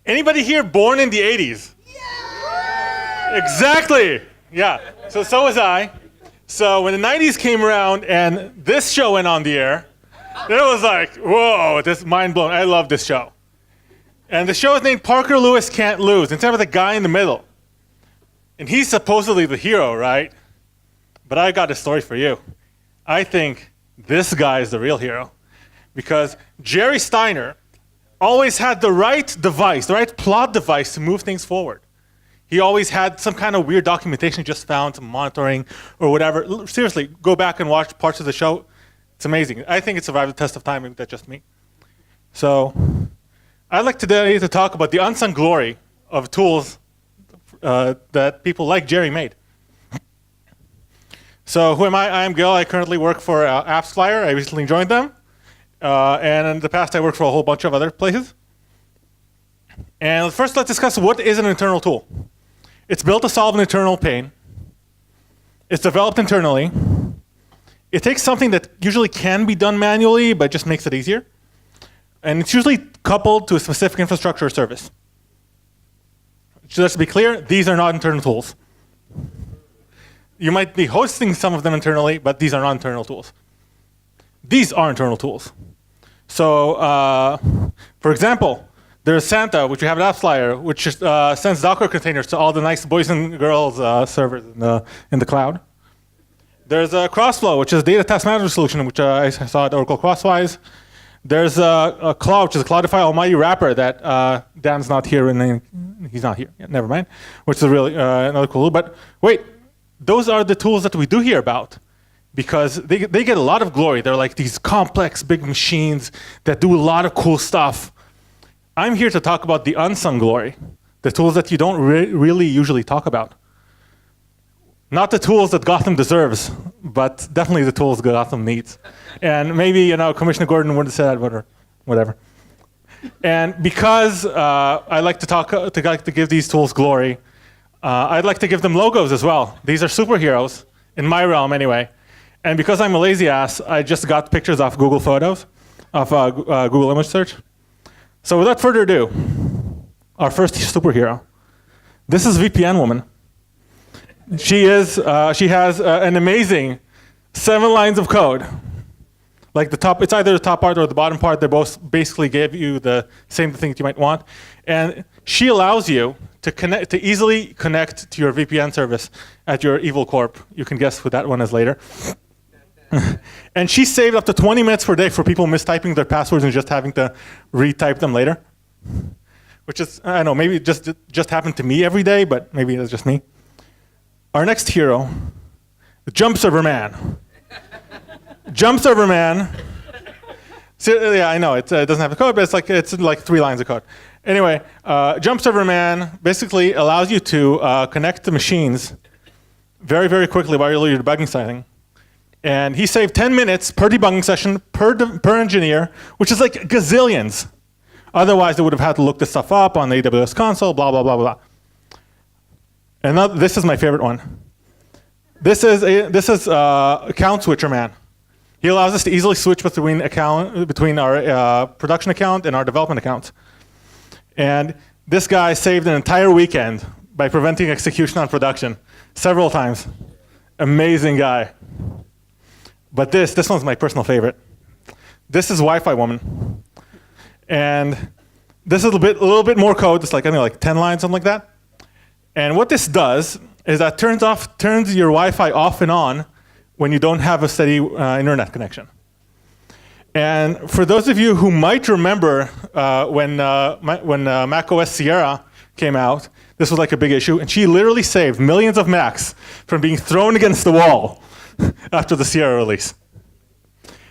Anybody here born in the 80s? Yeah! Exactly. Yeah. So was I. So when the 90s came around and this show went on the air, it was like, whoa, this mind blown. I love this show. And the show is named Parker Lewis Can't Lose. Instead of the guy in the middle. And he's supposedly the hero, right? But I got a story for you. I think this guy is the real hero. Because Jerry Steiner always had the right device, the right plot device to move things forward. He always had some kind of weird documentation just found, some monitoring or whatever. Seriously, go back and watch parts of the show. It's amazing. I think it survived the test of time. Maybe that's just me. So I'd like today to talk about the unsung glory of tools that people like Jerry made. So who am I? I'm Gil. I currently work for AppsFlyer. I recently joined them. And in the past, I worked for a whole bunch of other places. And first, let's discuss what is an internal tool. It's built to solve an internal pain. It's developed internally. It takes something that usually can be done manually, but just makes it easier. And it's usually coupled to a specific infrastructure or service. Just to be clear, these are not internal tools. You might be hosting some of them internally, but these are not internal tools. These are internal tools. So, for example, there's Santa, which we have at AppsFlyer, which sends Docker containers to all the nice boys and girls servers in the cloud. There's Crossflow, which is a data task management solution, which I saw at Oracle Crosswise. There's a Cloud, which is a Cloudify Almighty wrapper that Dan's not here, and he's not here. Yeah, never mind. Which is really another cool. But wait, those are the tools that we do hear about, because they get a lot of glory. They're like these complex, big machines that do a lot of cool stuff. I'm here to talk about the unsung glory, the tools that you don't really usually talk about. Not the tools that Gotham deserves, but definitely the tools Gotham needs. And maybe Commissioner Gordon wouldn't say that, but whatever. And because I like to give these tools glory, I'd like to give them logos as well. These are superheroes, in my realm anyway. And because I'm a lazy ass, I just got pictures off Google Photos, of Google Image Search. So without further ado, our first superhero. This is VPN Woman. She has an amazing 7 lines of code. Like it's either the top part or the bottom part. They both basically give you the same thing that you might want. And she allows you to easily connect to your VPN service at your evil corp. You can guess who that one is later. And she saved up to 20 minutes per day for people mistyping their passwords and just having to retype them later. Which is, I don't know, maybe it just happened to me every day, but maybe it's just me. Our next hero, the Jump Server Man. Jump Server Man. So, yeah, I know, it doesn't have the code, but it's like 3 lines of code. Anyway, Jump Server Man basically allows you to connect to machines very, very quickly while you're debugging something. And he saved 10 minutes per debugging session per engineer, which is like gazillions. Otherwise, they would have had to look this stuff up on the AWS console, blah, blah, blah, blah. And now, this is my favorite one. This is Account Switcher Man. He allows us to easily switch between our production account and our development account. And this guy saved an entire weekend by preventing execution on production several times. Amazing guy. But this one's my personal favorite. This is Wi-Fi Woman. And this is a little bit more code. It's like, I think like 10 lines, something like that. And what this does is that turns your Wi-Fi off and on when you don't have a steady internet connection. And for those of you who might remember when macOS Sierra came out, this was like a big issue, and she literally saved millions of Macs from being thrown against the wall after the Sierra release.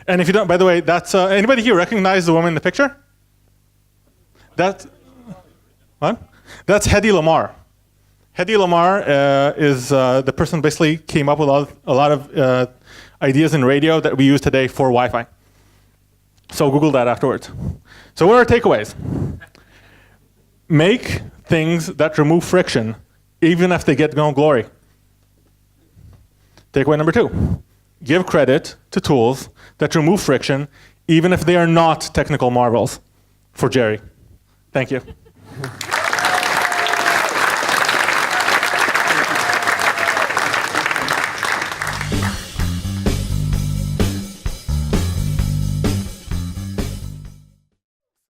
And if you don't, by the way, that's anybody here recognize the woman in the picture? That's Hedy Lamarr. Hedy Lamarr is the person who basically came up with a lot of ideas in radio that we use today for Wi-Fi. So Google that afterwards. So what are our takeaways? Make things that remove friction, even if they get no glory. Takeaway number 2, give credit to tools that remove friction, even if they are not technical marvels. For Jerry. Thank you.